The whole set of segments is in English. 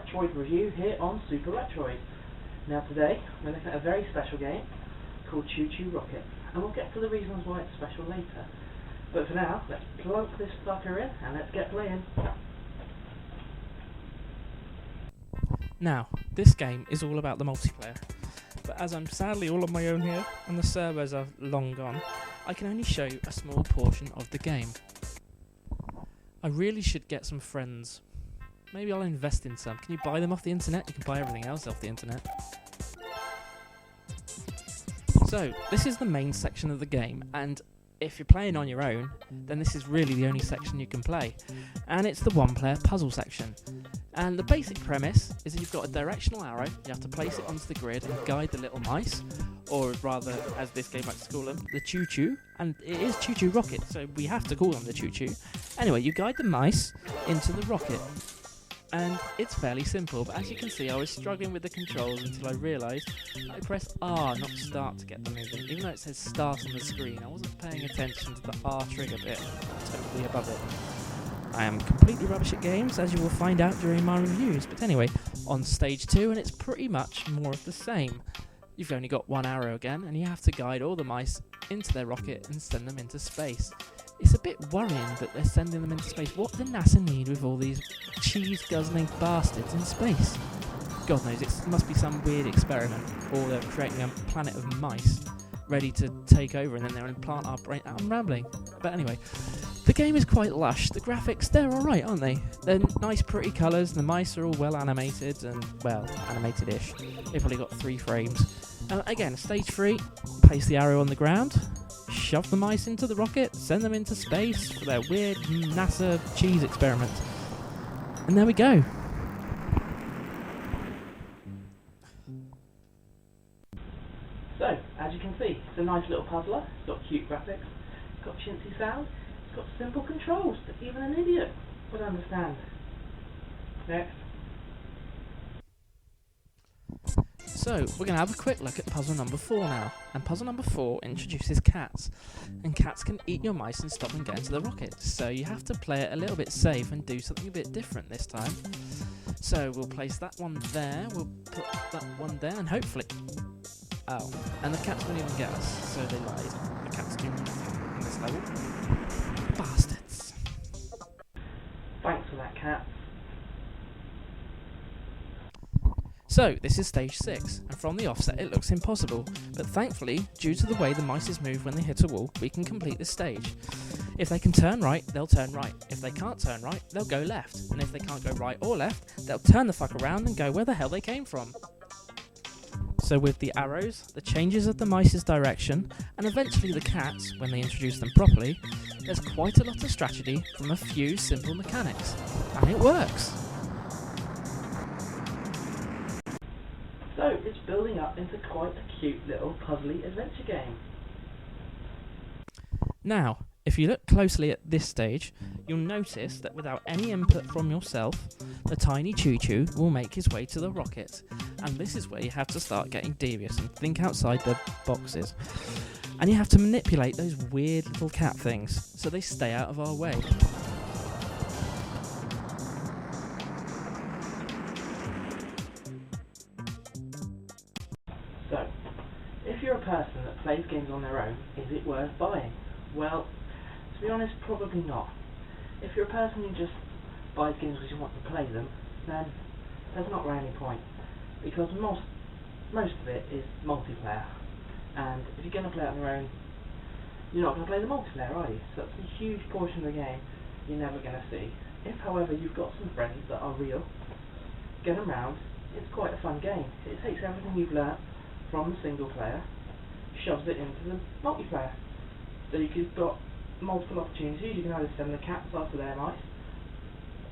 Retroid review here on Super Retroid. Now today, we're looking at a very special game called Chu Chu Rocket, and we'll get to the reasons why it's special later. But for now, let's plug this sucker in and let's get playing. Now, this game is all about the multiplayer, but as I'm sadly all on my own here, and the servers are long gone, I can only show you a small portion of the game. I really should get some friends. Maybe I'll invest in some. Can you buy them off the internet? You can buy everything else off the internet. So, this is the main section of the game, and if you're playing on your own, then this is really the only section you can play. And it's the one-player puzzle section. And the basic premise is that you've got a directional arrow, you have to place it onto the grid and guide the little mice, or rather, as this game likes to call them, the Chu Chu. And it is Chu Chu Rocket, so we have to call them the Chu Chu. Anyway, you guide the mice into the rocket. And it's fairly simple, but as you can see I was struggling with the controls until I realised I pressed R, not start, to get them moving. Even though it says start on the screen, I wasn't paying attention to the R trigger bit, totally above it. I am completely rubbish at games, as you will find out during my reviews, but anyway, on stage 2, and it's pretty much more of the same. You've only got one arrow again, and you have to guide all the mice into their rocket and send them into space. It's a bit worrying that they're sending them into space. What does NASA need with all these cheese-guzzling bastards in space? God knows, it must be some weird experiment, or they're creating a planet of mice ready to take over and then they'll implant our brain. I'm rambling. But anyway, the game is quite lush. The graphics, they're alright, aren't they? They're nice, pretty colours, and the mice are all well animated, and, well, animated-ish. They've probably got 3 frames. Again, stage 3, place the arrow on the ground, shove the mice into the rocket, send them into space for their weird NASA cheese experiment. And there we go. So, as you can see, it's a nice little puzzler, it's got cute graphics, it's got chintzy sound, it's got simple controls that even an idiot would understand. Next. So, we're going to have a quick look at puzzle number 4 now. And puzzle number 4 introduces cats. And cats can eat your mice and stop them getting to the rocket. So you have to play it a little bit safe and do something a bit different this time. So we'll place that one there, we'll put that one there, and hopefully... Oh, and the cats won't even get us, so they lied. The cats do nothing in this level. Bastards. Thanks for that, cat. So, this is stage 6, and from the offset it looks impossible, but thankfully, due to the way the mice move when they hit a wall, we can complete this stage. If they can turn right, they'll turn right. If they can't turn right, they'll go left. And if they can't go right or left, they'll turn the fuck around and go where the hell they came from. So with the arrows, the changes of the mice's direction, and eventually the cats, when they introduce them properly, there's quite a lot of strategy from a few simple mechanics. And it works! So, it's building up into quite a cute little puzzly adventure game. Now, if you look closely at this stage, you'll notice that without any input from yourself, the tiny Chu Chu will make his way to the rocket. And this is where you have to start getting devious and think outside the boxes. And you have to manipulate those weird little cat things so they stay out of our way. So, if you're a person that plays games on their own, is it worth buying? Well, to be honest, probably not. If you're a person who just buys games because you want to play them, then there's not really any point. Because most of it is multiplayer. And if you're going to play it on your own, you're not going to play the multiplayer, are you? So that's a huge portion of the game you're never going to see. If, however, you've got some friends that are real, get them round, it's quite a fun game. It takes everything you've learnt from the single player, shoves it into the multiplayer. So you've got multiple opportunities. You can either send the cats after their mice,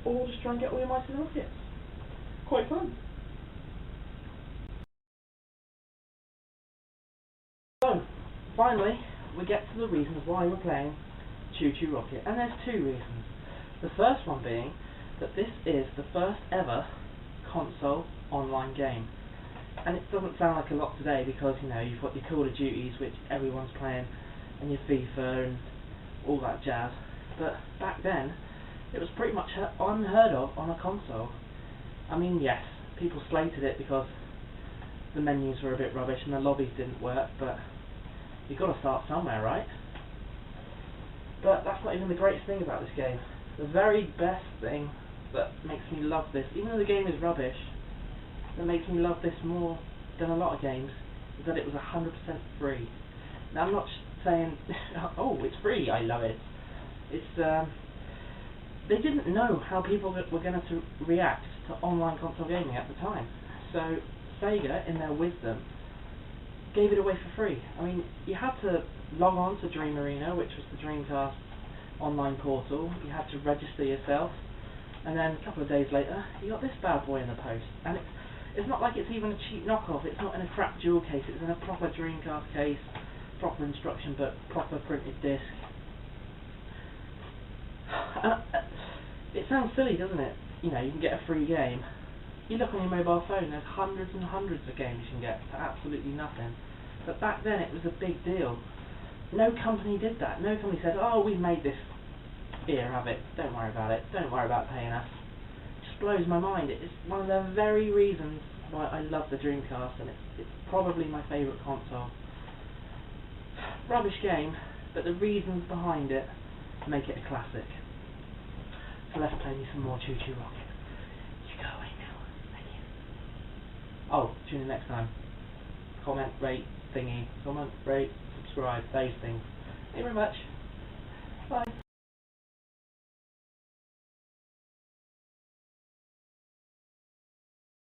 or just try and get all your mice in the rockets. Quite fun. So, finally, we get to the reasons why we're playing Chu Chu Rocket, and there's 2 reasons. The first one being that this is the first ever console online game. And it doesn't sound like a lot today because, you know, you've got your Call of Duties, which everyone's playing, and your FIFA and all that jazz. But back then, it was pretty much unheard of on a console. I mean, yes, people slated it because the menus were a bit rubbish and the lobbies didn't work, but you've got to start somewhere, right? But that's not even the greatest thing about this game. The very best thing that makes me love this, even though the game is rubbish, that makes me love this more than a lot of games, is that it was 100% free. Now I'm not saying, oh, it's free, I love it. It's, they didn't know how people were going to react to online console gaming at the time. So Sega, in their wisdom, gave it away for free. I mean, you had to log on to Dream Arena, which was the Dreamcast online portal. You had to register yourself, and then a couple of days later, you got this bad boy in the post. And it's not like it's even a cheap knockoff. It's not in a crap jewel case. It's in a proper Dreamcast case, proper instruction book, proper printed disc. It sounds silly, doesn't it? You know, you can get a free game. You look on your mobile phone, there's hundreds and hundreds of games you can get for absolutely nothing. But back then it was a big deal. No company did that. No company said, oh, we've made this. Here, have it. Don't worry about it. Don't worry about paying us. It just blows my mind. It's one of the very reasons why I love the Dreamcast, and it's probably my favourite console. Rubbish game, but the reasons behind it make it a classic. So let's play me some more Chu Chu Rocket. You go away now. Thank you. Oh, tune in next time. Comment, rate, thingy. Comment, rate, subscribe, those things. Thank you very much.